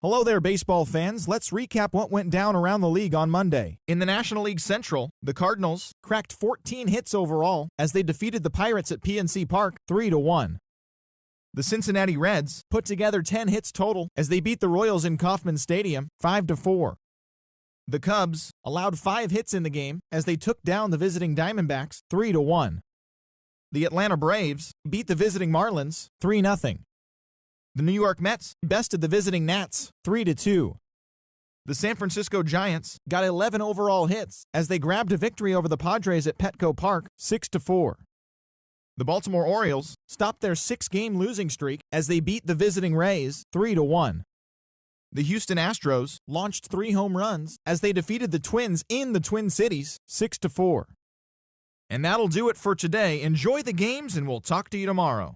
Hello there, baseball fans. Let's recap what went down around the league on Monday. In the National League Central, the Cardinals cracked 14 hits overall as they defeated the Pirates at PNC Park 3-1. The Cincinnati Reds put together 10 hits total as they beat the Royals in Kauffman Stadium 5-4. The Cubs allowed 5 hits in the game as they took down the visiting Diamondbacks 3-1. The Atlanta Braves beat the visiting Marlins 3-0. The New York Mets bested the visiting Nats 3-2. The San Francisco Giants got 11 overall hits as they grabbed a victory over the Padres at Petco Park 6-4. The Baltimore Orioles stopped their 6-game losing streak as they beat the visiting Rays 3-1. The Houston Astros launched 3 home runs as they defeated the Twins in the Twin Cities 6-4. And that'll do it for today. Enjoy the games, and we'll talk to you tomorrow.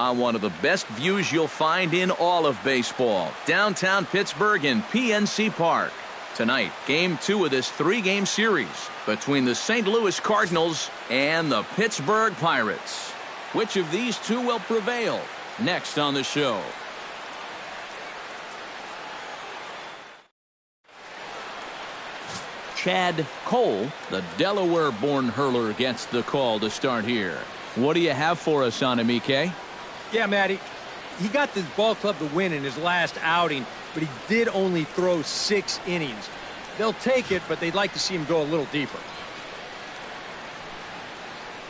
One of the best views you'll find in all of baseball. Downtown Pittsburgh in PNC Park. Tonight, Game 2 of this 3-game series between the St. Louis Cardinals and the Pittsburgh Pirates. Which of these two will prevail? Next on the show. Chad Cole, the Delaware-born hurler, gets the call to start here. What do you have for us on him, EK? Yeah, Matty, he got this ball club the win in his last outing, but he did only throw 6 innings. They'll take it, but they'd like to see him go a little deeper.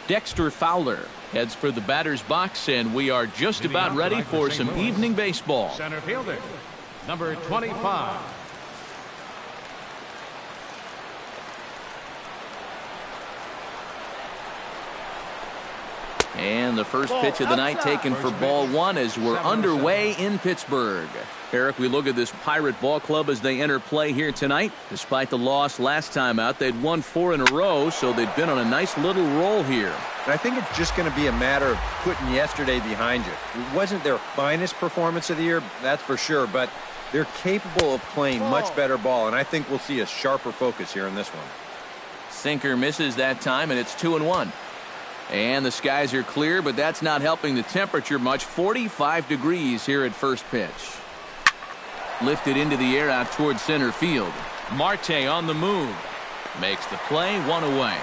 Dexter Fowler heads for the batter's box, and we are just about ready for some evening baseball. Center fielder, number 25. And the first pitch of the night taken for ball one as we're underway in Pittsburgh. Eric, we look at this Pirate ball club as they enter play here tonight. Despite the loss last time out, they'd won 4 in a row, so they've been on a nice little roll here. And I think it's just going to be a matter of putting yesterday behind you. It wasn't their finest performance of the year, that's for sure, but they're capable of playing much better ball, and I think we'll see a sharper focus here in this one. Sinker misses that time, and it's 2-1. And the skies are clear, but that's not helping the temperature much. 45 degrees here at first pitch. Lifted into the air out towards center field. Marte on the move. Makes the play, 1 away.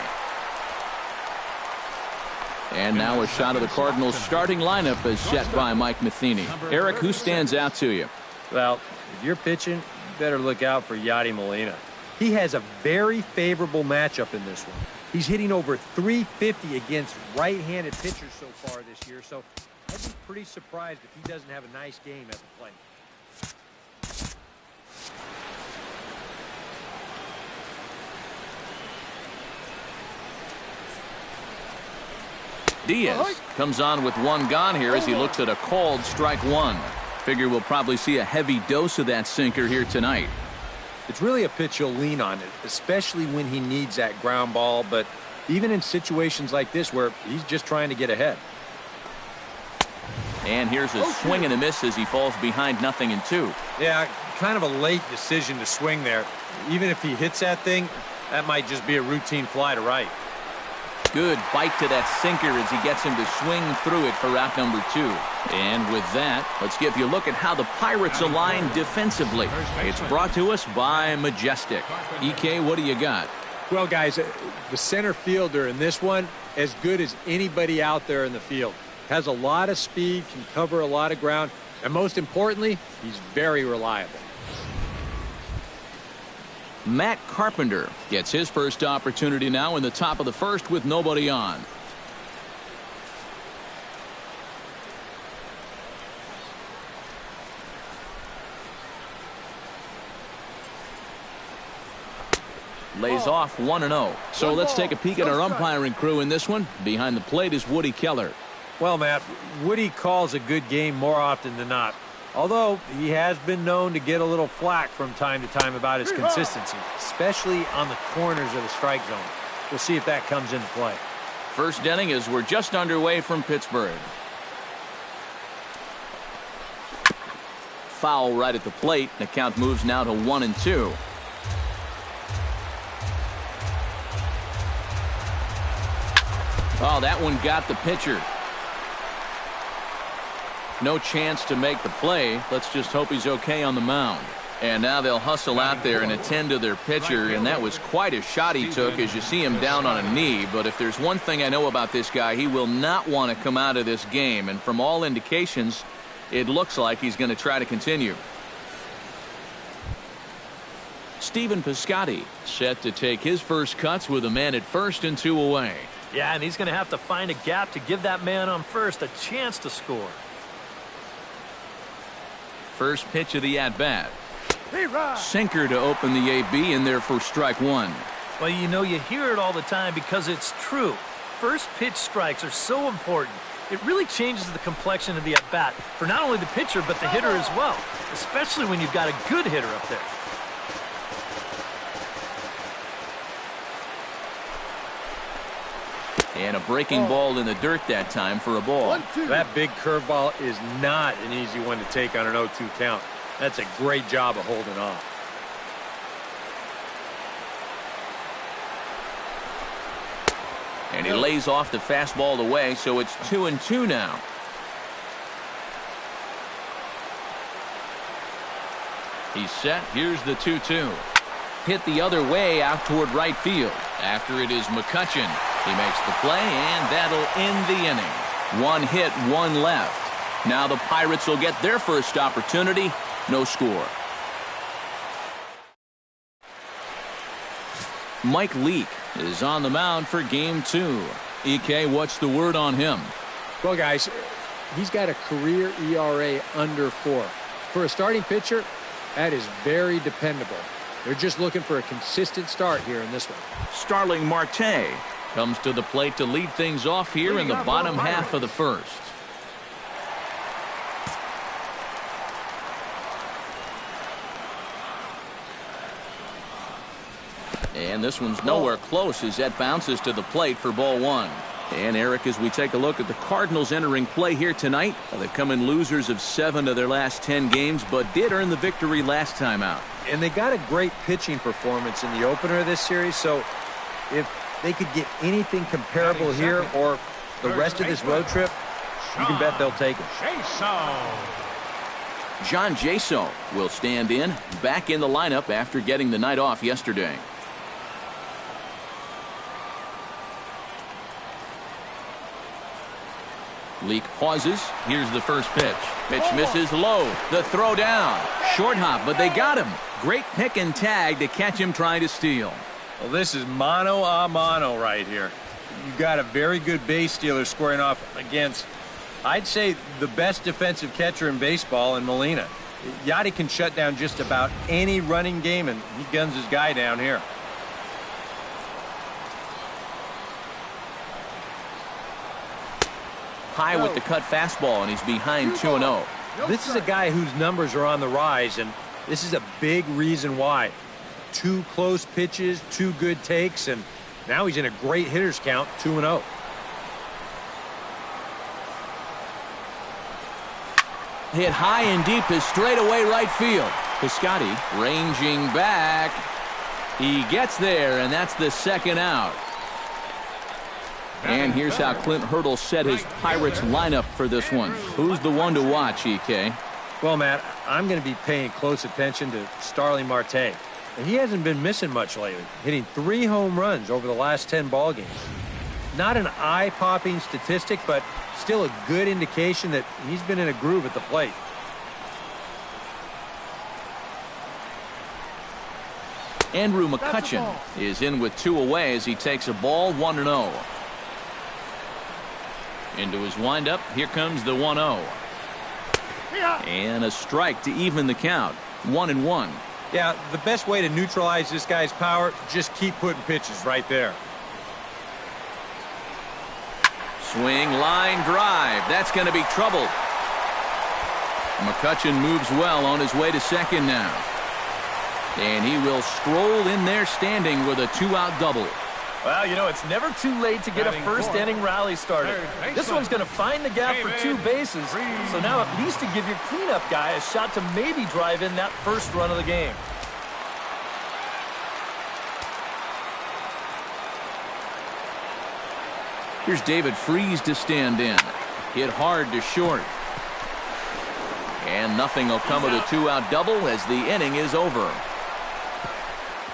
And now a shot of the Cardinals' starting lineup is set by Mike Matheny. Eric, who stands out to you? Well, if you're pitching, you better look out for Yadi Molina. He has a very favorable matchup in this one. He's hitting over 350 against right-handed pitchers so far this year, so I'd be pretty surprised if he doesn't have a nice game at the plate. Diaz comes on with 1 gone here as he looks at a called strike 1. Figure we'll probably see a heavy dose of that sinker here tonight. It's really a pitch he'll lean on, especially when he needs that ground ball, but even in situations like this where he's just trying to get ahead. And here's a swing and a miss as he falls behind 0-2. Yeah, kind of a late decision to swing there. Even if he hits that thing, that might just be a routine fly to right. Good bite to that sinker as he gets him to swing through it for out number 2. And with that, let's give you a look at how the Pirates align defensively. It's brought to us by Majestic. EK, what do you got? Well, guys, the center fielder in this one, as good as anybody out there in the field. Has a lot of speed, can cover a lot of ground, and most importantly, he's very reliable. Matt Carpenter gets his first opportunity now in the top of the first with nobody on. Lays off 1-0. So let's take a peek at our umpiring crew in this one. Behind the plate is Woody Keller. Well, Matt, Woody calls a good game more often than not. Although he has been known to get a little flack from time to time about his consistency, especially on the corners of the strike zone. We'll see if that comes into play. First inning as we're just underway from Pittsburgh. Foul right at the plate. The count moves now to 1-2. Oh, that one got the pitcher. No chance to make the play. Let's just hope he's okay on the mound. And now they'll hustle out there and attend to their pitcher, and that was quite a shot he took as you see him down on a knee. But if there's one thing I know about this guy, he will not want to come out of this game. And from all indications, it looks like he's going to try to continue. Stephen Piscotty set to take his first cuts with a man at first and 2 away. Yeah, and he's going to have to find a gap to give that man on first a chance to score. First pitch of the at-bat. Sinker to open the AB in there for strike 1. Well, you know, you hear it all the time because it's true. First pitch strikes are so important. It really changes the complexion of the at-bat for not only the pitcher but the hitter as well, especially when you've got a good hitter up there. And a breaking ball in the dirt that time for a ball. That big curveball is not an easy one to take on an 0-2 count. That's a great job of holding off. And he lays off the fastball away, so it's 2-2 now. He's set. Here's the 2-2. Hit the other way out toward right field. After it is McCutchen. He makes the play, and that'll end the inning. 1 hit, 1 left. Now the Pirates will get their first opportunity. No score. Mike Leake is on the mound for game 2. EK, what's the word on him? Well, guys, he's got a career ERA under 4. For a starting pitcher, that is very dependable. They're just looking for a consistent start here in this one. Starling Marte comes to the plate to lead things off here in the bottom half of the first. And this one's nowhere close as that bounces to the plate for ball 1. And Eric, as we take a look at the Cardinals entering play here tonight, they've come in losers of 7 of their last 10 games, but did earn the victory last time out. And they got a great pitching performance in the opener of this series, so if they could get anything comparable here or the rest of this road trip, you can bet they'll take it. John Jaso will stand in, back in the lineup after getting the night off yesterday. Leake pauses. Here's the first pitch. Pitch misses low. The throw down. Short hop, but they got him. Great pick and tag to catch him trying to steal. Well, this is mano a mano right here. You've got a very good base stealer squaring off against, I'd say, the best defensive catcher in baseball in Molina. Yadi can shut down just about any running game, and he guns his guy down here. High with the cut fastball, and he's behind 2-0. This is a guy whose numbers are on the rise, and this is a big reason why. 2 close pitches, 2 good takes, and now he's in a great hitter's count, 2-0. Hit high and deep to straightaway right field. Piscotty ranging back. He gets there, and that's the second out. And here's how Clint Hurdle set his Pirates lineup for this one. Who's the one to watch, EK? Well, Matt, I'm going to be paying close attention to Starling Marte. And he hasn't been missing much lately, hitting 3 home runs over the last 10 ball games. Not an eye-popping statistic, but still a good indication that he's been in a groove at the plate. Andrew McCutchen is in with 2 away as he takes a ball, 1-0. Into his windup, here comes the 1-0. And a strike to even the count, 1-1. Yeah, the best way to neutralize this guy's power, just keep putting pitches right there. Swing, line, drive. That's going to be trouble. McCutchen moves well on his way to second now. And he will stroll in there standing with a 2-out double. Well, you know, it's never too late to get a first-inning rally started. This one's going to find the gap for 2 bases, so now at least to give your cleanup guy a shot to maybe drive in that first run of the game. Here's David Freese to stand in. Hit hard to short. And nothing will come of the 2-out double as the inning is over.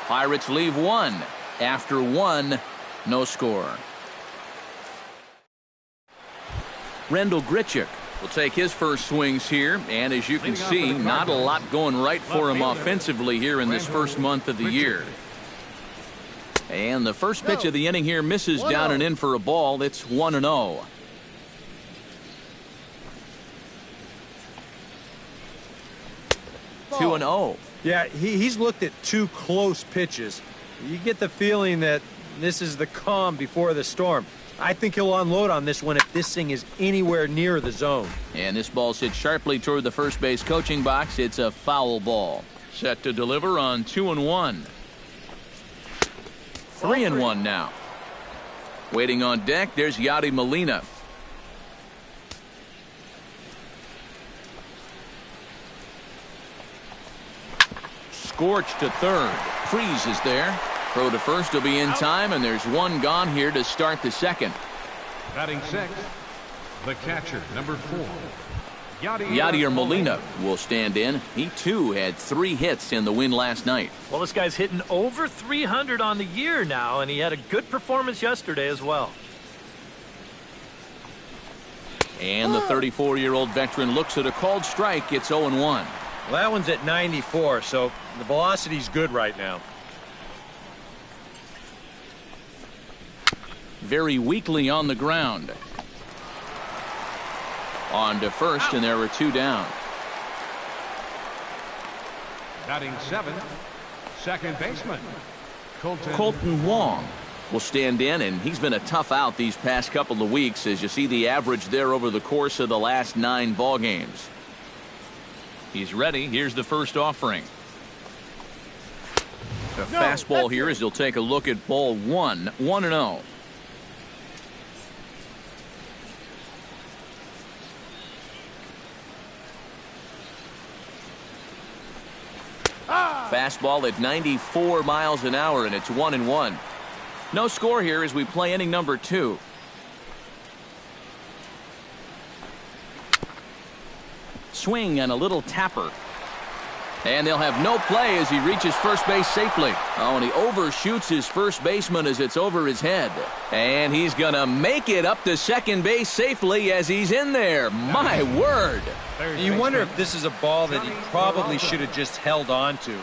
Pirates leave 1. After 1, no score. Rendell Grichuk will take his first swings here, and as you can see, not a lot going right for him offensively here in this first month of the year. And the first pitch of the inning here misses down and in for a ball. It's 1-0. Ball. 2-0. Yeah, he's looked at 2 close pitches. You get the feeling that this is the calm before the storm. I think he'll unload on this one if this thing is anywhere near the zone. And this ball's hit sharply toward the first base coaching box. It's a foul ball. Set to deliver on 2-1. 3-1 now. Waiting on deck, there's Yadi Molina. Scorch to third. Freese is there. Throw to first will be in time, and there's 1 gone here to start the second. Batting 6, the catcher, number 4. Yadier Molina will stand in. He, too, had 3 hits in the win last night. Well, this guy's hitting over 300 on the year now, and he had a good performance yesterday as well. And the 34-year-old veteran looks at a called strike. It's 0-1. Well, that one's at 94, so the velocity's good right now. very weakly on the ground. On to first, and there were 2 down. Batting 7, second baseman, Colton Wong will stand in, and he's been a tough out these past couple of weeks, as you see the average there over the course of the last 9 ball games. He's ready. Here's the first offering. The fastball here as he'll take a look at ball 1, 1-0. Fastball at 94 miles an hour, and it's 1-1. No score here as we play inning number 2. Swing and a little tapper. And they'll have no play as he reaches first base safely. Oh, and he overshoots his first baseman as it's over his head. And he's going to make it up to second base safely as he's in there. My word. You wonder if this is a ball that he probably should have just held on to.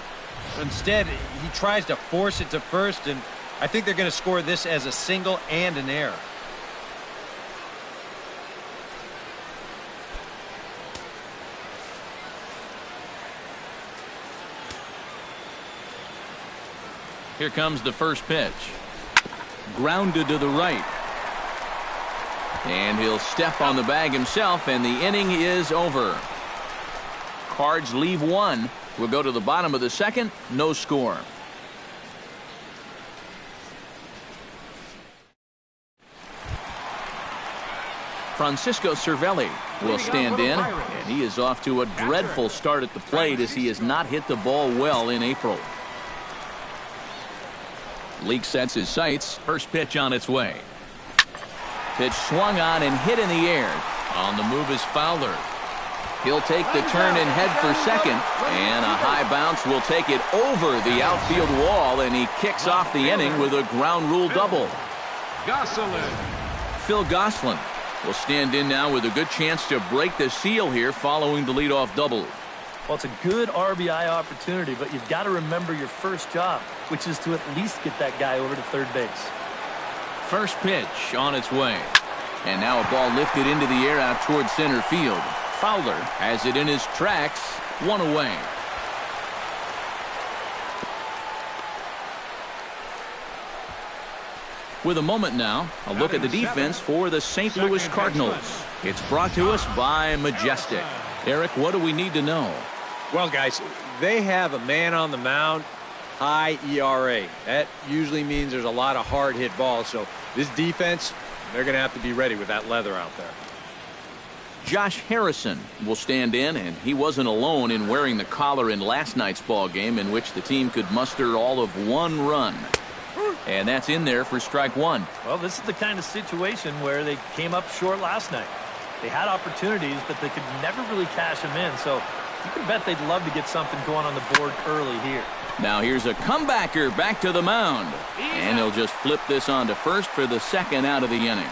Instead, he tries to force it to first, and I think they're going to score this as a single and an error. Here comes the first pitch. Grounded to the right. And he'll step on the bag himself, and the inning is over. Cards leave 1. We'll go to the bottom of the second. No score. Francisco Cervelli will stand in, and he is off to a dreadful start at the plate as he has not hit the ball well in April. Leake sets his sights. First pitch on its way. Pitch swung on and hit in the air. On the move is Fowler. He'll take the turn and head for second, and a high bounce will take it over the outfield wall, and he kicks off the inning with a ground rule double. Gosselin. Phil Gosselin will stand in now with a good chance to break the seal here following the leadoff double. Well, it's a good RBI opportunity, but you've got to remember your first job, which is to at least get that guy over to third base. First pitch on its way. And now a ball lifted into the air out towards center field. Fowler has it in his tracks. 1 away. With a moment now, a look at the defense for the St. Louis Cardinals. It's brought to us by Majestic. Eric, what do we need to know? Well, guys, they have a man on the mound, high ERA. That usually means there's a lot of hard-hit balls. So this defense, they're going to have to be ready with that leather out there. Josh Harrison will stand in, and he wasn't alone in wearing the collar in last night's ball game, in which the team could muster all of 1 run. And that's in there for strike 1. Well, this is the kind of situation where they came up short last night. They had opportunities, but they could never really cash them in. So you can bet they'd love to get something going on the board early here. Now here's a comebacker back to the mound. And he'll just flip this on to first for the second out of the inning.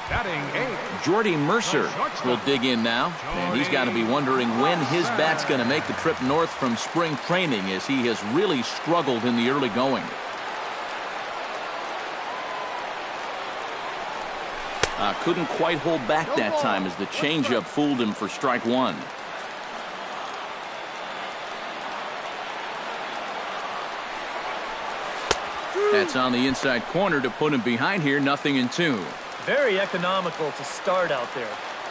Batting 8. Jordy Mercer will dig in now, and he's got to be wondering when his bat's going to make the trip north from spring training, as he has really struggled in the early going. Couldn't quite hold back that time as the changeup fooled him for strike 1. That's on the inside corner to put him behind here. 0-2. Very economical to start out there.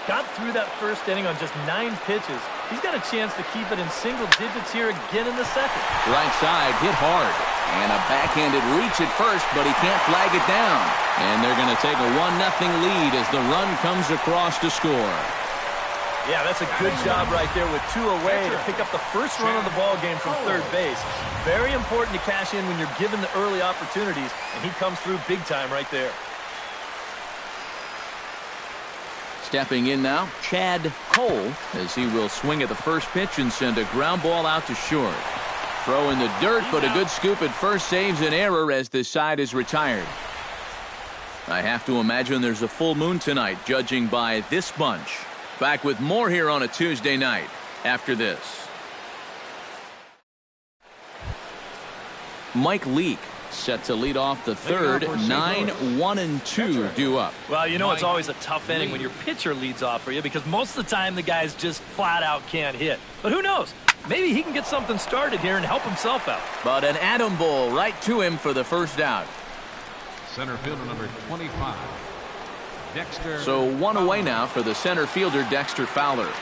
Got through that first inning on just 9 pitches. He's got a chance to keep it in single digits here again in the second. Right side, hit hard. And a backhanded reach at first, but he can't flag it down. And they're going to take a 1-0 lead as the run comes across to score. Yeah, that's a good job right there with 2 away to pick up the first run of the ball game from third base. Very important to cash in when you're given the early opportunities, and he comes through big time right there. Stepping in now, Chad Cole, as he will swing at the first pitch and send a ground ball out to short. Throw in the dirt, but a good scoop at first saves an error as this side is retired. I have to imagine there's a full moon tonight, judging by this bunch. Back with more here on a Tuesday night after this. Mike Leake Set to lead off the third. 9-1-2 due up. Well, you know it's always a tough inning when your pitcher leads off for you because most of the time the guys just flat out can't hit. But who knows? Maybe he can get something started here and help himself out. But an Adam Bull right to him for the first out. Center fielder number 25, Dexter. So one away now for the center fielder, Dexter Fowler.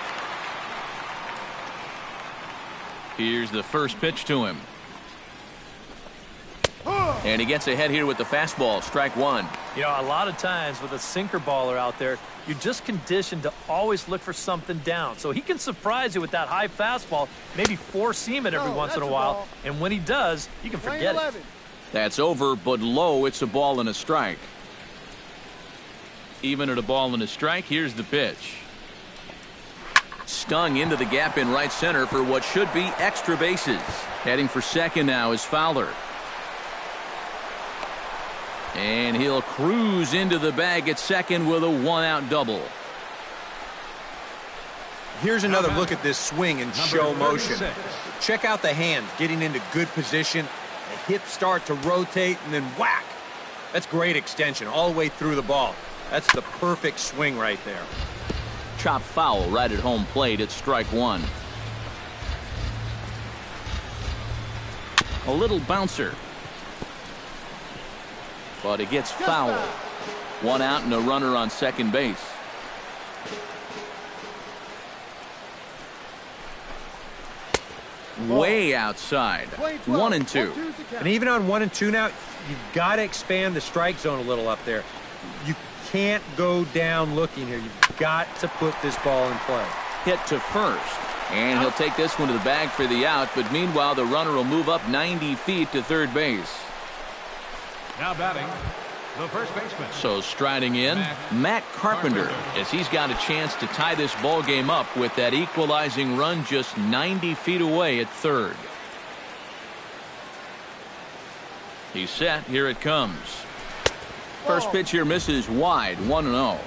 Here's the first pitch to him. And he gets ahead here with the fastball. Strike one. You know, a lot of times with a sinker baller out there, you're just conditioned to always look for something down. So he can surprise you with that high fastball, maybe four-seam it every once in a while. And when he does, you can forget it. That's over, but low. It's a ball and a strike. Even at a ball and a strike, here's the pitch. Stung into the gap in right center for what should be extra bases. Heading for second now is Fowler. And he'll cruise into the bag at second with a one-out double. Here's another look at this swing in show motion. Check out the hand getting into good position. The hips start to rotate and then whack. That's great extension all the way through the ball. That's the perfect swing right there. Chop foul right at home plate. It's strike one. A little bouncer. But it gets foul. One out and a runner on second base. Way outside. 1-2. And even on 1-2 now, you've got to expand the strike zone a little up there. You can't go down looking here. You've got to put this ball in play. Hit to first. And he'll take this one to the bag for the out. But meanwhile, the runner will move up 90 feet to third base. Now batting, the first baseman. So striding in, Matt Carpenter, as he's got a chance to tie this ball game up with that equalizing run just 90 feet away at third. He's set. Here it comes. First pitch here misses wide. 1-0.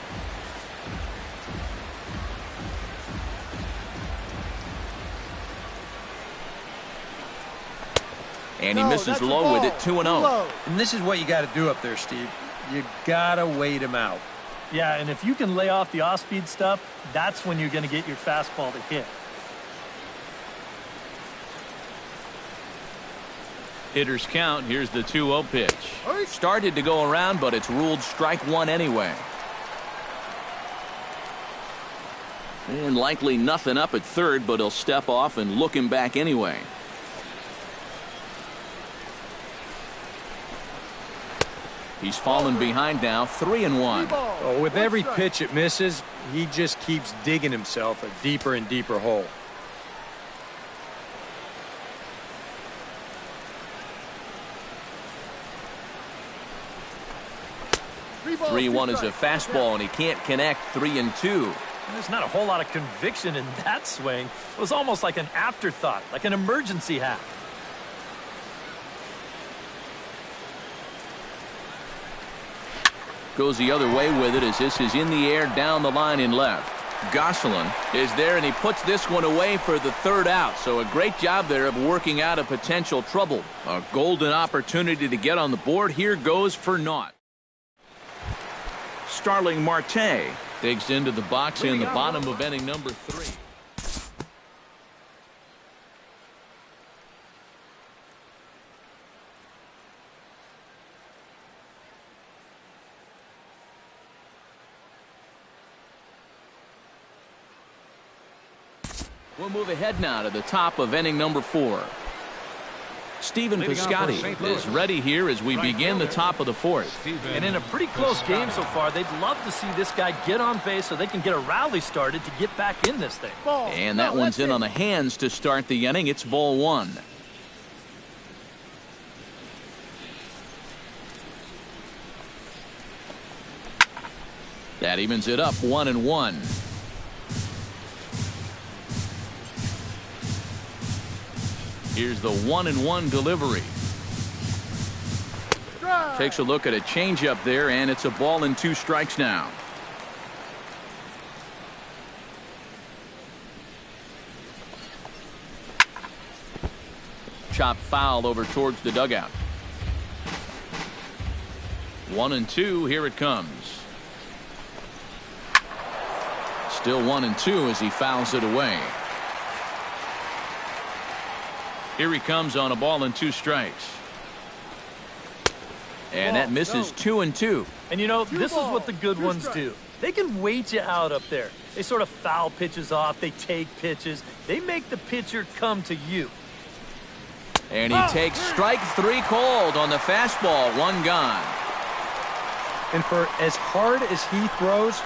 And he misses low with it. 2-0. And this is what you got to do up there, Steve. You got to wait him out. Yeah, and if you can lay off the off-speed stuff, that's when you're going to get your fastball to hit. Hitters count. Here's the 2-0 pitch. Started to go around, but it's ruled strike one anyway. And likely nothing up at third, but he'll step off and look him back anyway. He's fallen behind now, 3-1. Oh, with every pitch it misses, he just keeps digging himself a deeper and deeper hole. Three one is a fastball, and he can't connect. 3-2. There's not a whole lot of conviction in that swing. It was almost like an afterthought, like an emergency hack. Goes the other way with it as this is in the air down the line in left. Gosselin is there, and he puts this one away for the third out. So a great job there of working out a potential trouble. A golden opportunity to get on the board. Here goes for naught. Starling Marte digs into the box in the bottom of inning number 3. We'll move ahead now to the top of inning number 4. Stephen Piscotty is ready here as we begin the top of the 4th. And in a pretty close game so far, they'd love to see this guy get on base so they can get a rally started to get back in this thing. And that one's in on the hands to start the inning. It's ball 1. That evens it up 1-1. Here's the 1-1 delivery. Takes a look at a changeup there, and it's a ball and 2 strikes now. Chop foul over towards the dugout. 1-2. Here it comes. Still 1-2 as he fouls it away. Here he comes on a ball and 2 strikes. And that misses 2-2. And you know, this is what the good ones do. They can wait you out up there. They sort of foul pitches off. They take pitches. They make the pitcher come to you. And he takes strike 3 cold on the fastball. 1 gone. And for as hard as he throws,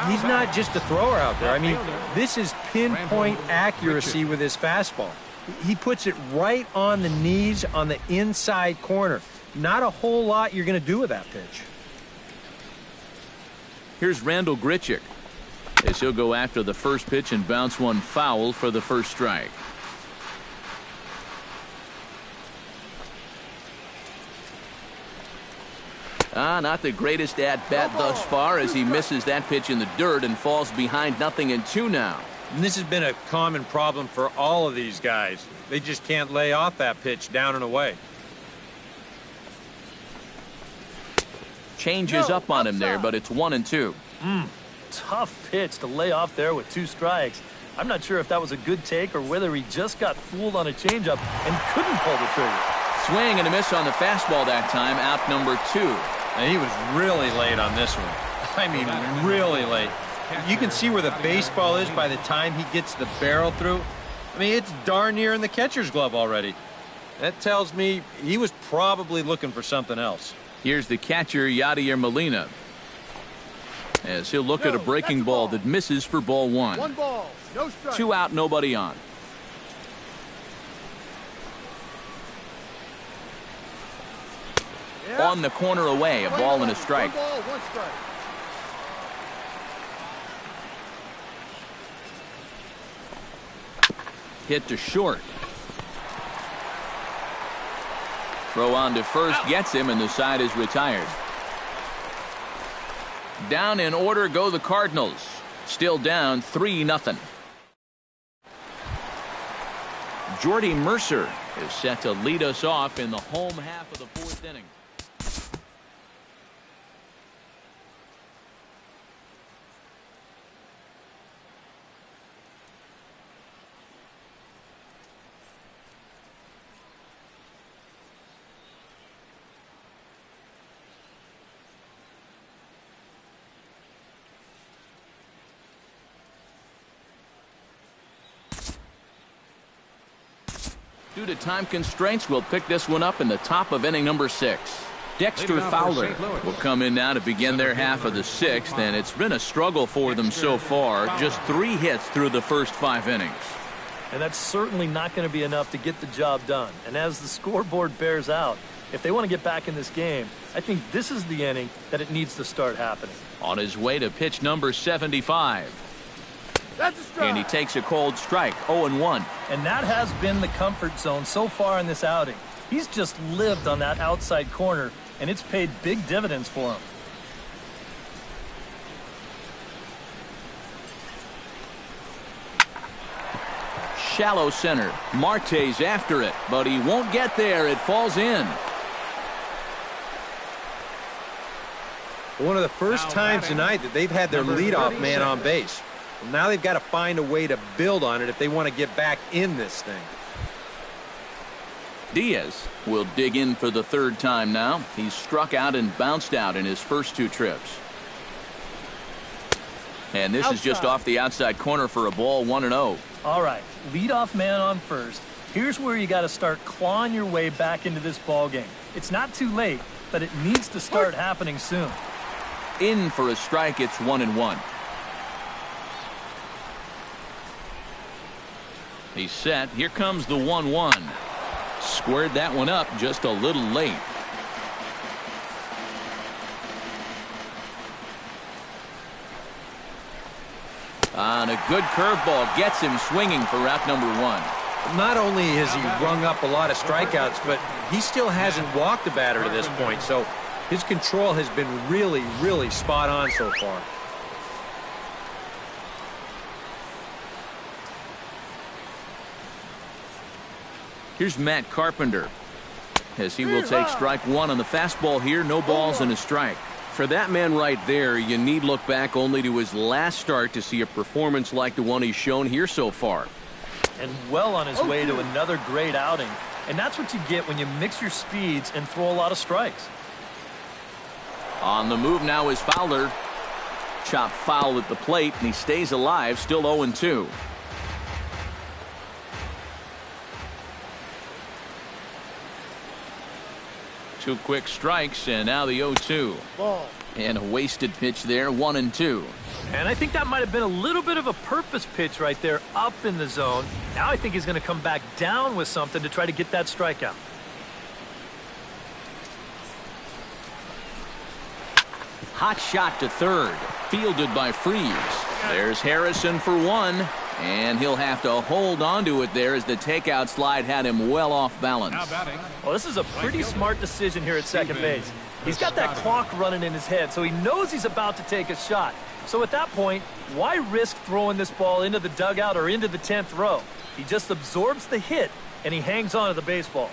he's not just a thrower out there. I mean, this is pinpoint accuracy with his fastball. He puts it right on the knees on the inside corner. Not a whole lot you're going to do with that pitch. Here's Randal Grichuk as he'll go after the first pitch and bounce one foul for the first strike. Not the greatest at-bat thus far as he misses that pitch in the dirt and falls behind 0-2 now. And this has been a common problem for all of these guys. They just can't lay off that pitch down and away. Changes up on him there, but it's 1-2. Tough pitch to lay off there with 2 strikes. I'm not sure if that was a good take or whether he just got fooled on a changeup and couldn't pull the trigger. Swing and a miss on the fastball that time, out number 2. And he was really late on this one. I mean, really late. You can see where the baseball is by the time he gets the barrel through. I mean, it's darn near in the catcher's glove already. That tells me he was probably looking for something else. Here's the catcher, Yadier Molina, as he'll look at a breaking ball that misses for ball 1. 1 ball, no strike. 2 out, nobody on. Yeah. On the corner away, a ball and a strike. 1 ball, 1 strike. Hit to short. Throw on to first, gets him, and the side is retired. Down in order go the Cardinals. Still down 3-0. Jordy Mercer is set to lead us off in the home half of the 4th inning. Due to time constraints, we'll pick this one up in the top of inning number 6. Dexter Fowler will come in now to begin their half of the 6th, and it's been a struggle for them so far. Just 3 hits through the first 5 innings. And that's certainly not going to be enough to get the job done. And as the scoreboard bears out, if they want to get back in this game, I think this is the inning that it needs to start happening. On his way to pitch number 75. That's a strike. And he takes a cold strike, 0-1. And that has been the comfort zone so far in this outing. He's just lived on that outside corner, and it's paid big dividends for him. Shallow center. Marte's after it, but he won't get there. It falls in. One of the first times tonight that they've had their leadoff man on base. Well, now they've got to find a way to build on it if they want to get back in this thing. Diaz will dig in for the 3rd time now. He's struck out and bounced out in his first 2 trips. And this is just off the outside corner for a ball, 1-0. All right, leadoff man on first. Here's where you got to start clawing your way back into this ball game. It's not too late, but it needs to start happening soon. In for a strike, it's 1-1. He's set. Here comes the 1-1. Squared that one up just a little late. And a good curveball gets him swinging for out number 1. Not only has he rung up a lot of strikeouts, but he still hasn't walked the batter to this point. So his control has been really, really spot on so far. Here's Matt Carpenter. as he will take strike one on the fastball here. No balls and a strike. For that man right there, you need look back only to his last start to see a performance like the one he's shown here so far. And well on his way to another great outing. And that's what you get when you mix your speeds and throw a lot of strikes. On the move now is Fowler. Chopped foul at the plate, and he stays alive, still 0-2. Two quick strikes, and now the 0-2. Ball. And a wasted pitch there, 1-2. And I think that might have been a little bit of a purpose pitch right there up in the zone. Now I think he's going to come back down with something to try to get that strikeout. Hot shot to third, fielded by Freese. There's Harrison for one, and he'll have to hold on to it there as the takeout slide had him well off balance. Now batting. Well, this is a pretty smart decision here at second base. He's got that clock running in his head, so he knows he's about to take a shot. So at that point, why risk throwing this ball into the dugout or into the 10th row? He just absorbs the hit, and he hangs on to the baseball.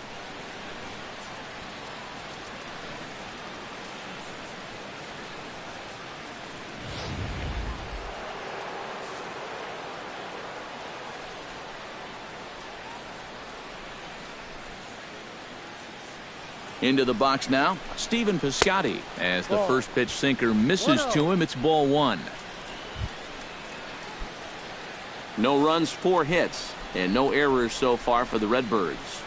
Into the box now, Stephen Piscotty. As the first pitch sinker misses to him, it's ball one. No runs, 4 hits, and no errors so far for the Redbirds.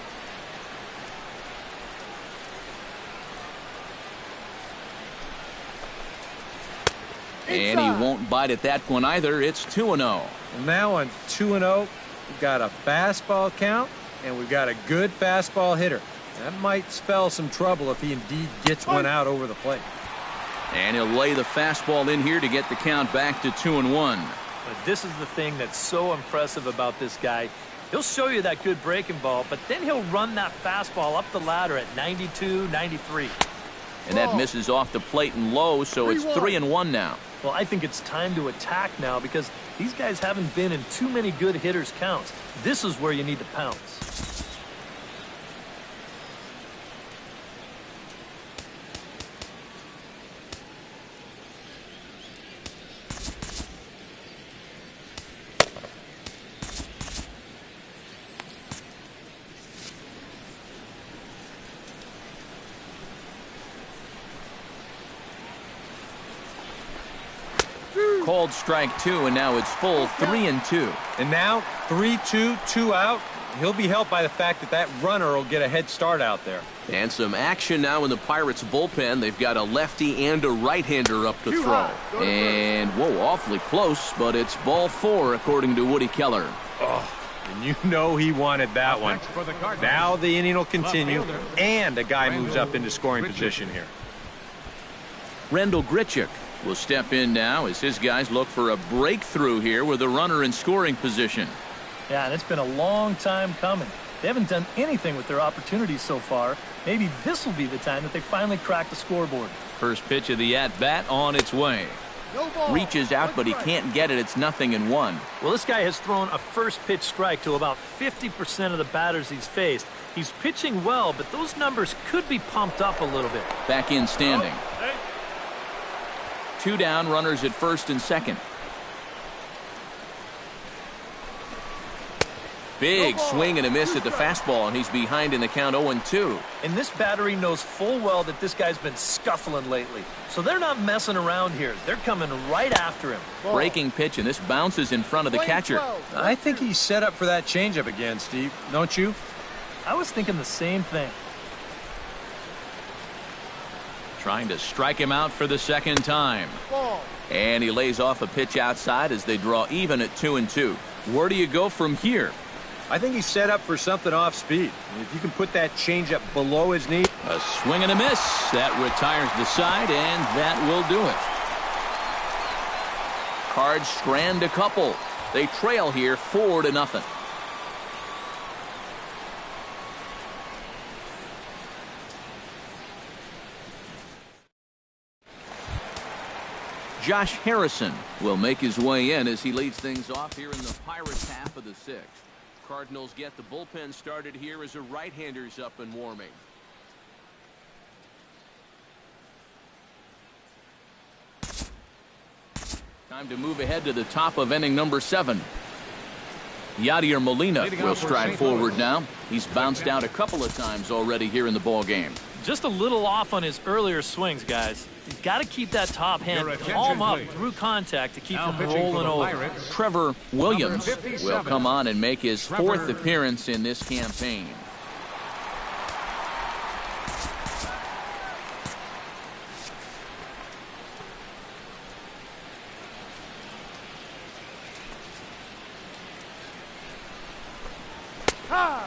And he won't bite at that one either. It's 2-0. Well, now on 2-0, we've got a fastball count, and we've got a good fastball hitter. That might spell some trouble if he indeed gets one out over the plate. And he'll lay the fastball in here to get the count back to 2-1. But this is the thing that's so impressive about this guy. He'll show you that good breaking ball, but then he'll run that fastball up the ladder at 92, 93. And that misses off the plate and low, so it's 3-1 now. Well, I think it's time to attack now because these guys haven't been in too many good hitters' counts. This is where you need to pounce. Called strike 2, and now it's full 3-2. And now 3-2, 2 out. He'll be helped by the fact that that runner will get a head start out there. And some action now in the Pirates bullpen. They've got a lefty and a right-hander up to throw. And, whoa, awfully close, but it's ball 4, according to Woody Keller. Oh, and you know he wanted that one. Now the inning will continue, and a guy moves up into scoring position here. Rendell Grichuk will step in now as his guys look for a breakthrough here with a runner in scoring position. Yeah, and it's been a long time coming. They haven't done anything with their opportunities so far. Maybe this will be the time that they finally crack the scoreboard. First pitch of the at-bat on its way. No ball. Reaches out, but he can't get it. It's 0-1. Well, this guy has thrown a first pitch strike to about 50% of the batters he's faced. He's pitching well, but those numbers could be pumped up a little bit. Back in standing. 2 down, runners at first and second. Big swing and a miss at the fastball, and he's behind in the count 0-2. And this battery knows full well that this guy's been scuffling lately. So they're not messing around here. They're coming right after him. Breaking pitch, and this bounces in front of the catcher. I think he's set up for that changeup again, Steve. Don't you? I was thinking the same thing. Trying to strike him out for the second time. And he lays off a pitch outside as they draw even at 2-2. Where do you go from here? I think he's set up for something off speed. If you can put that changeup below his knee. A swing and a miss. That retires the side, and that will do it. Cards strand a couple. They trail here 4-0. Josh Harrison will make his way in as he leads things off here in the Pirates half of the 6th. Cardinals get the bullpen started here as a right-hander's up and warming. Time to move ahead to the top of inning number 7. Yadier Molina will stride forward now. He's bounced out a couple of times already here in the ball game. Just a little off on his earlier swings, guys. He's got to keep that top hand palm up through contact to keep him rolling over. Trevor Williams will come on and make his 4th appearance in this campaign.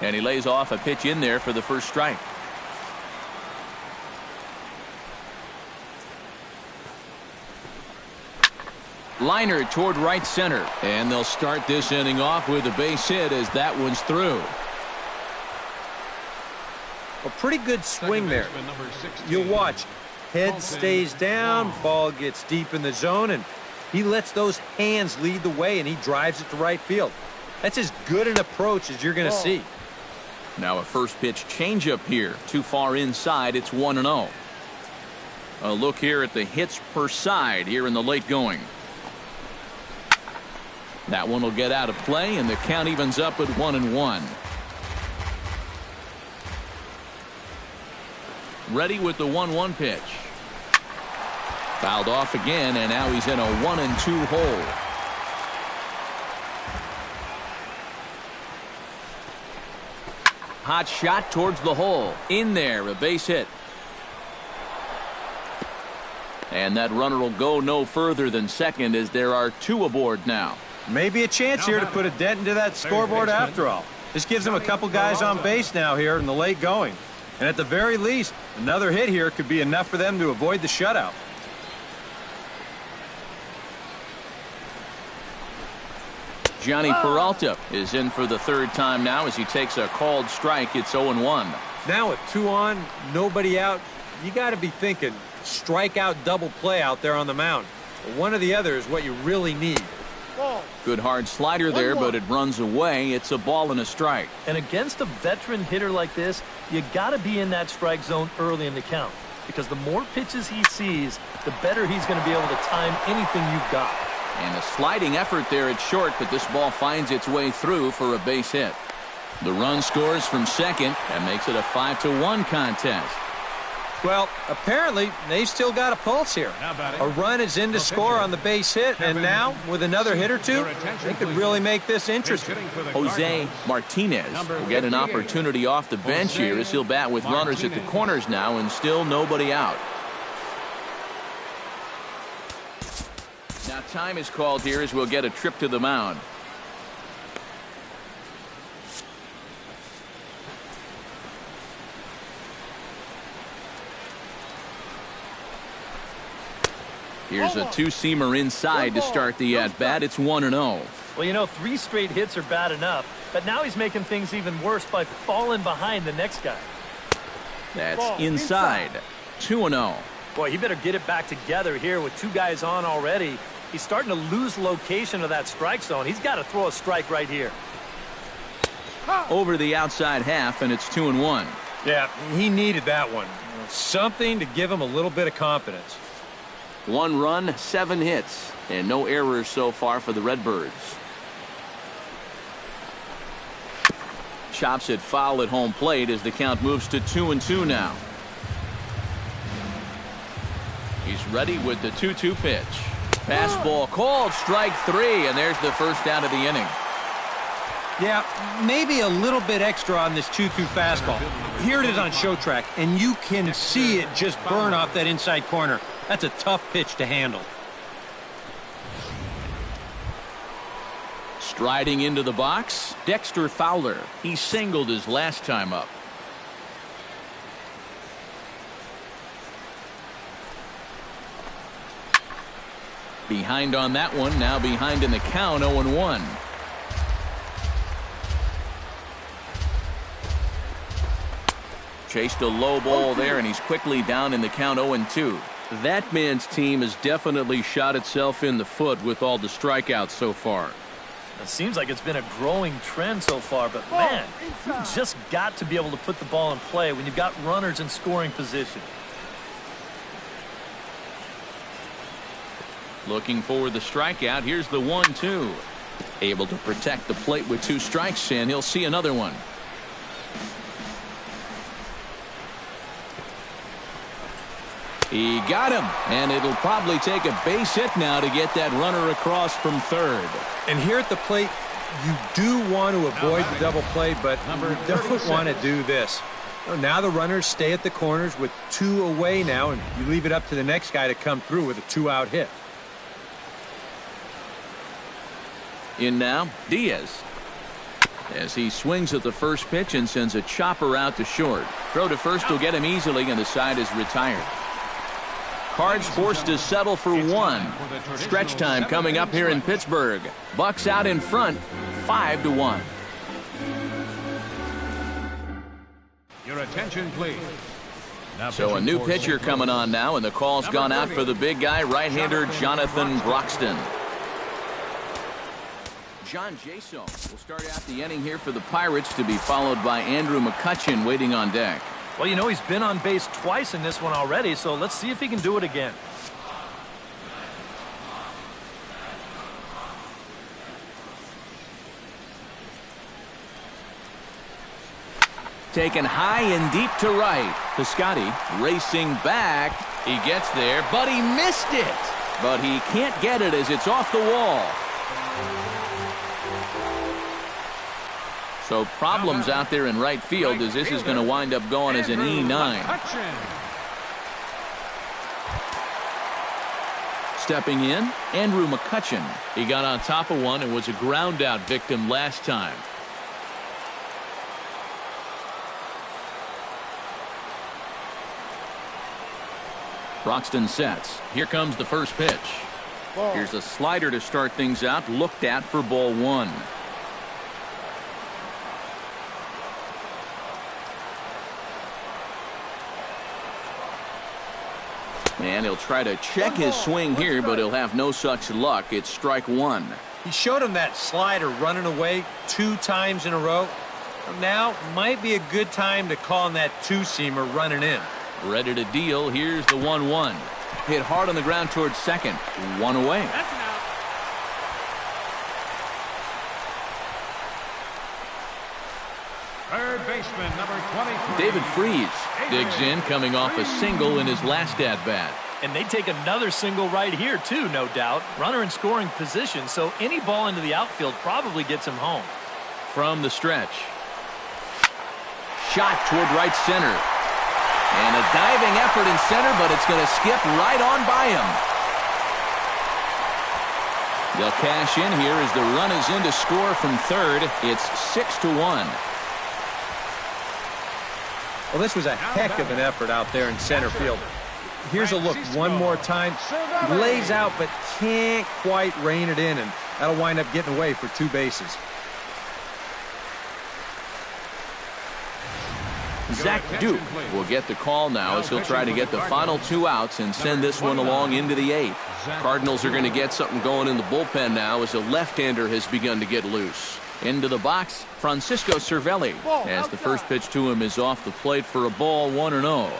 And he lays off a pitch in there for the first strike. Liner toward right center. And they'll start this inning off with a base hit as that one's through. A pretty good swing there. You'll watch. Head stays down, ball gets deep in the zone, and he lets those hands lead the way, and he drives it to right field. That's as good an approach as you're going to see. Now a first pitch changeup here. Too far inside. It's 1-0. A look here at the hits per side here in the late going. That one will get out of play, and the count evens up at 1-1. Ready with the 1-1 pitch. Fouled off again, and now he's in a 1-2 hole. Hot shot towards the hole. In there, a base hit. And that runner will go no further than second as there are 2 aboard now. Maybe a chance here to put a dent into that scoreboard after all. This gives him a couple guys on base now here in the late going. And at the very least, another hit here could be enough for them to avoid the shutout. Johnny Peralta is in for the 3rd time now as he takes a called strike. It's 0-1. Now with 2 on, nobody out, you got to be thinking strikeout double play out there on the mound. One or the other is what you really need. Good hard slider there, but it runs away. It's a ball and a strike. And against a veteran hitter like this, you got to be in that strike zone early in the count, because the more pitches he sees, the better he's going to be able to time anything you've got. And a sliding effort there at short, but this ball finds its way through for a base hit. The run scores from second and makes it a 5-1 contest. Well, apparently they've still got a pulse here. A run is in to score on the base hit, and now with another hit or two, they could really make this interesting. Jose Martinez will get an opportunity off the bench here as he'll bat with runners at the corners now and still nobody out. Now time is called here as we'll get a trip to the mound. Here's a 2-seamer inside to start the at-bat. It's 1-0. Well, you know, 3 straight hits are bad enough, but now he's making things even worse by falling behind the next guy. That's inside. 2-0. Boy, he better get it back together here with 2 guys on already. He's starting to lose location of that strike zone. He's got to throw a strike right here. Over the outside half, and it's 2-1. Yeah, he needed that one. Something to give him a little bit of confidence. 1 run, 7 hits, and no errors so far for the Redbirds. Chops it foul at home plate as the count moves to 2-2 now. He's ready with the 2-2 pitch. Fastball called, strike 3, and there's the first out of the inning. Yeah, maybe a little bit extra on this 2-2 fastball. Here it is on show track, and you can see it just burn off that inside corner. That's a tough pitch to handle. Striding into the box, Dexter Fowler. He singled his last time up. Behind on that one, now behind in the count, 0-1. Chased a low ball there, and he's quickly down in the count, 0-2. That man's team has definitely shot itself in the foot with all the strikeouts so far. It seems like it's been a growing trend so far, but man, you just got to be able to put the ball in play when you've got runners in scoring position. Looking for the strikeout. Here's the 1-2. Able to protect the plate with 2 strikes, and he'll see another one. He got him, and it'll probably take a base hit now to get that runner across from third. And here at the plate, you do want to avoid the double play, but you don't want to do this. Now the runners stay at the corners with 2 away now, and you leave it up to the next guy to come through with a 2-out hit. In now, Diaz. As he swings at the first pitch and sends a chopper out to short. Throw to first will get him easily, and the side is retired. Cards forced to settle for 1. Stretch time coming up here in Pittsburgh. Bucks out in front, 5-1. Your attention, please. So a new pitcher coming on now, and the call's gone out for the big guy, right-hander Jonathan Broxton. John Jaso will start out the inning here for the Pirates, to be followed by Andrew McCutchen waiting on deck. Well, you know, he's been on base twice in this one already, so let's see if he can do it again. Taken high and deep to right. Piscotty racing back. He gets there, but he missed it. But he can't get it as it's off the wall. So problems out there in right field, as this is going to wind up going as an E9. Stepping in, Andrew McCutchen. He got on top of one and was a ground out victim last time. Broxton sets. Here comes the first pitch. Here's a slider to start things out, looked at for ball 1. And he'll try to check his swing here, but he'll have no such luck. It's strike 1. He showed him that slider running away 2 times in a row. Now might be a good time to call him that 2-seamer running in. Ready to deal. Here's the 1-1. Hit hard on the ground towards second. 1 away. That's an out. Third baseman, number 23. David Freese digs in, coming off a single in his last at-bat. And they take another single right here, too, no doubt. Runner in scoring position, so any ball into the outfield probably gets him home. From the stretch. Shot toward right center. And a diving effort in center, but it's going to skip right on by him. They'll cash in here as the run is in to score from third. It's 6-1. Well, this was a heck of an effort out there in center field. Here's a look one more time. He lays out but can't quite rein it in, and that'll wind up getting away for 2 bases. Zach Duke will get the call now as he'll try to get the final 2 outs and send this one along into the 8th. Cardinals are going to get something going in the bullpen now as a left-hander has begun to get loose. Into the box, Francisco Cervelli, as the first pitch to him is off the plate for a ball, 1-0.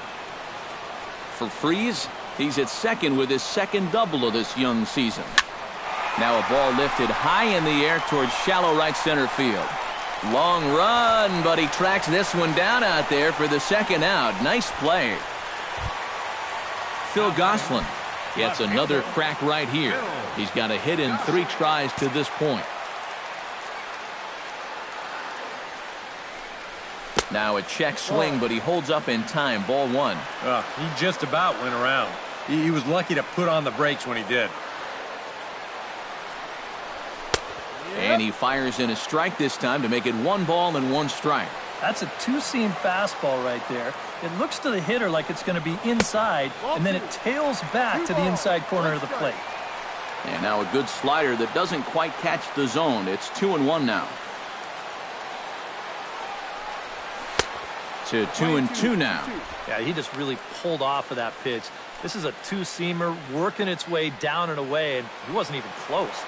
For Freese, he's at second with his second double of this young season. Now a ball lifted high in the air towards shallow right center field. Long run, but he tracks this one down out there for the second out. Nice play. Phil Gosselin gets another crack right here. He's got a hit in 3 tries to this point. Now a check swing, but he holds up in time. Ball 1. He just about went around. He was lucky to put on the brakes when he did. And he fires in a strike this time to make it 1 ball and 1 strike. That's a 2-seam fastball right there. It looks to the hitter like it's going to be inside, and then it tails back to the inside corner of the plate. And now a good slider that doesn't quite catch the zone. It's 2-1 now. To 2-2 now. Yeah, he just really pulled off of that pitch. This is a 2-seamer working its way down and away, and he wasn't even close.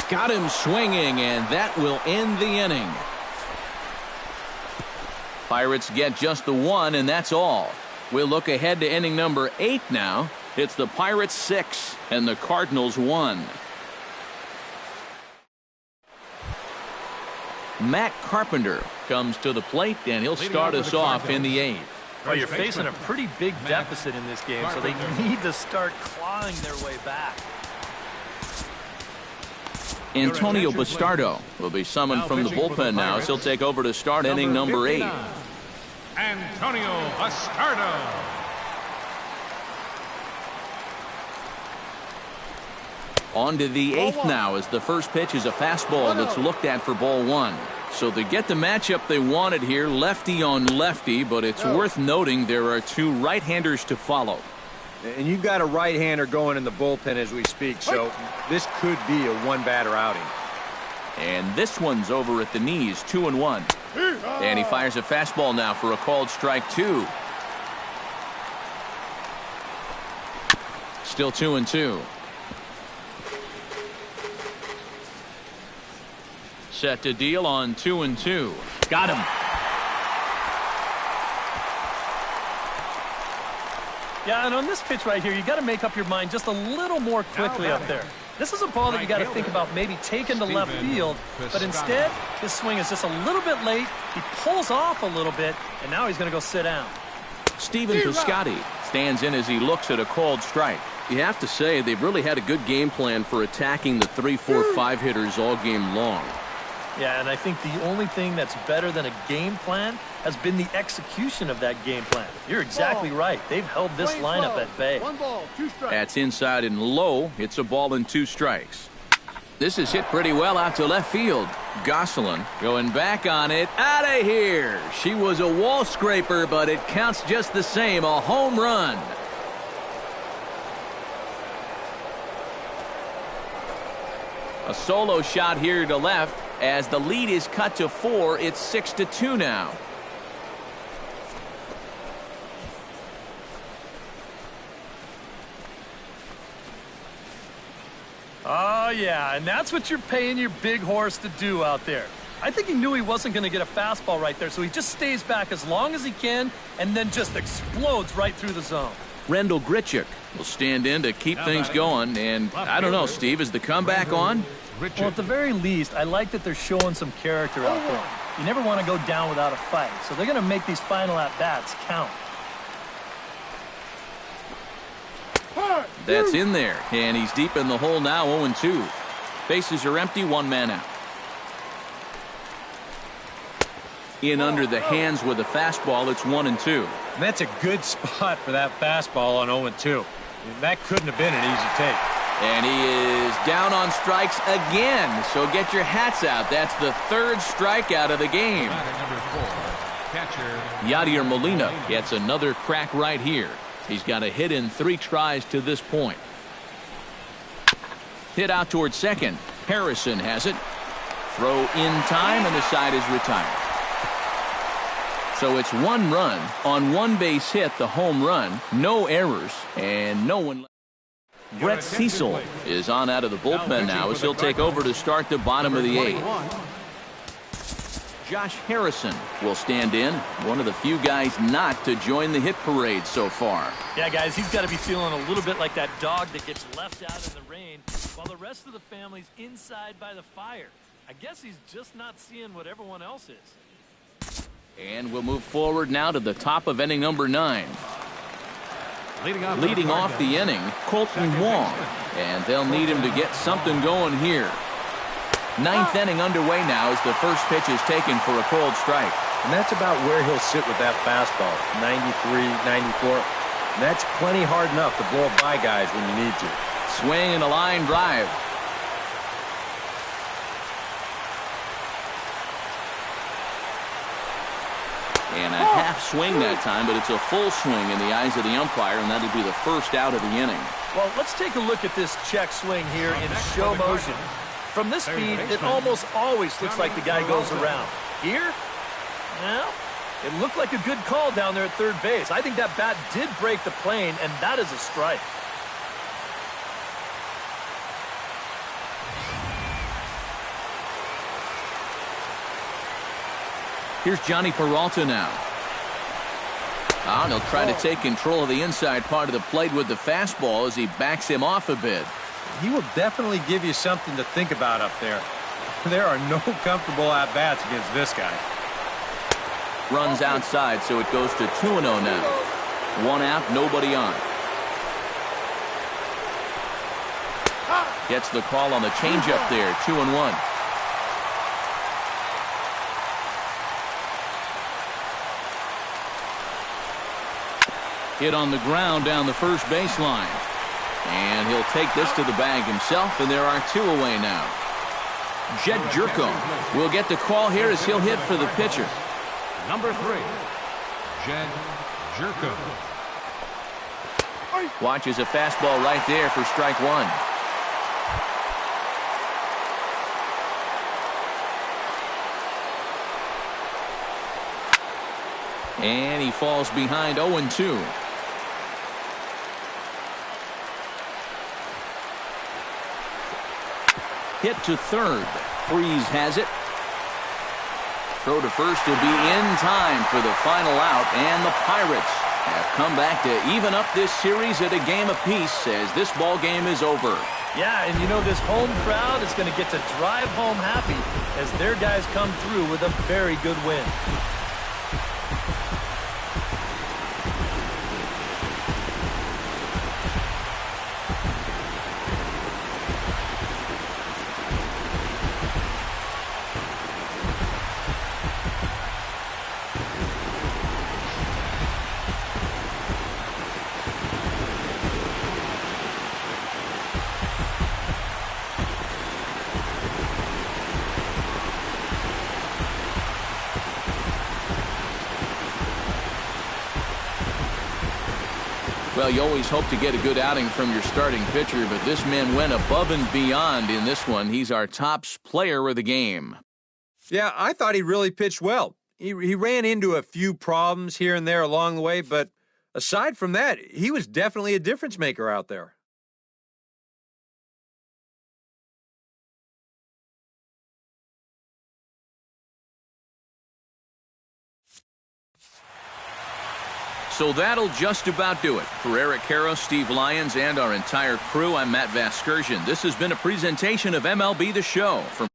Got him swinging, and that will end the inning. Pirates get just the one, and that's all. We'll look ahead to inning number 8 now. It's the Pirates 6 and the Cardinals 1. Matt Carpenter comes to the plate, and he'll start us off in the 8th. Well, you're facing a pretty big deficit in this game, so they need to start clawing their way back. Antonio Bastardo will be summoned from the bullpen now, so he'll take over to start inning number 8. Antonio Bastardo. On to the 8th now, as the first pitch is a fastball that's looked at for ball 1. So they get the matchup they wanted here, lefty on lefty, but it's worth noting there are 2 right-handers to follow. And you've got a right-hander going in the bullpen as we speak, so this could be a one-batter outing. And this one's over at the knees, 2-1. And he fires a fastball now for a called strike 2. Still 2-2. Set to deal on 2-2. Got him. Yeah, and on this pitch right here, you got to make up your mind just a little more quickly up there. This is a ball that you got to think about maybe taking to left field, but instead, his swing is just a little bit late. He pulls off a little bit, and now he's going to go sit down. Stephen Piscotty stands in as he looks at a called strike. You have to say they've really had a good game plan for attacking the 3, 4, 5 hitters all game long. Yeah, and I think the only thing that's better than a game plan has been the execution of that game plan. You're exactly right. They've held this lineup at bay. 1 ball, 2 strikes. That's inside and low. It's a ball and 2 strikes. This is hit pretty well out to left field. Gosselin going back on it. Out of here. She was a wall scraper, but it counts just the same. A home run. A solo shot here to left. As the lead is cut to 4, it's 6-2 now. Oh, yeah, and that's what you're paying your big horse to do out there. I think he knew he wasn't going to get a fastball right there, so he just stays back as long as he can and then just explodes right through the zone. Rendell Grichuk will stand in to keep things going, and I don't know, Steve, is the comeback on? Well, at the very least, I like that they're showing some character out there. You never want to go down without a fight, so they're going to make these final at-bats count. That's in there, and he's deep in the hole now, 0-2. Bases are empty, 1 man out. In under the hands with a fastball, it's 1-2. And that's a good spot for that fastball on 0-2. That couldn't have been an easy take. And he is down on strikes again, so get your hats out. That's the 3rd strikeout of the game. Yadier Molina gets another crack right here. He's got a hit in 3 tries to this point. Hit out towards second. Harrison has it. Throw in time, and the side is retired. So it's 1 run on 1 base hit, the home run, no errors, and no one. Brett Cecil is on out of the bullpen now as he'll take over to start the bottom of the 8th. Josh Harrison will stand in, one of the few guys not to join the hit parade so far. Yeah, guys, he's got to be feeling a little bit like that dog that gets left out in the rain while the rest of the family's inside by the fire. I guess he's just not seeing what everyone else is. And we'll move forward now to the top of inning number 9. Leading off the inning, Colton Wong. And they'll need him to get something going here. 9th inning underway now as the first pitch is taken for a called strike. And that's about where he'll sit with that fastball, 93, 94. And that's plenty hard enough to blow it by guys when you need to. Swing and a line drive. And a half swing that time, but it's a full swing in the eyes of the umpire, and that'll be the first out of the inning. Well, let's take a look at this check swing here in show motion. From this speed, it almost always looks like the guy goes around. Here, well, it looked like a good call down there at third base. I think that bat did break the plane, and that is a strike. Here's Johnny Peralta now. And he'll try to take control of the inside part of the plate with the fastball as he backs him off a bit. He will definitely give you something to think about up there. There are no comfortable at-bats against this guy. Runs outside, so it goes to 2-0 now. 1 out, nobody on. Gets the call on the changeup there, 2-1. Hit on the ground down the first baseline. And he'll take this to the bag himself, and there are 2 away now. Jed Jerko will get the call here as he'll hit for the pitcher. Number 3, Jed Jerko. Watches a fastball right there for strike 1. And he falls behind 0-2. Hit to third. Freeze has it. Throw to first will be in time for the final out, and the Pirates have come back to even up this series at a game apiece as this ball game is over. Yeah, and you know this home crowd is going to get to drive home happy as their guys come through with a very good win. Well, you always hope to get a good outing from your starting pitcher, but this man went above and beyond in this one. He's our top player of the game. Yeah, I thought he really pitched well. He ran into a few problems here and there along the way, but aside from that, he was definitely a difference maker out there. So that'll just about do it. For Eric Karros, Steve Lyons, and our entire crew, I'm Matt Vasgersian. This has been a presentation of MLB The Show. From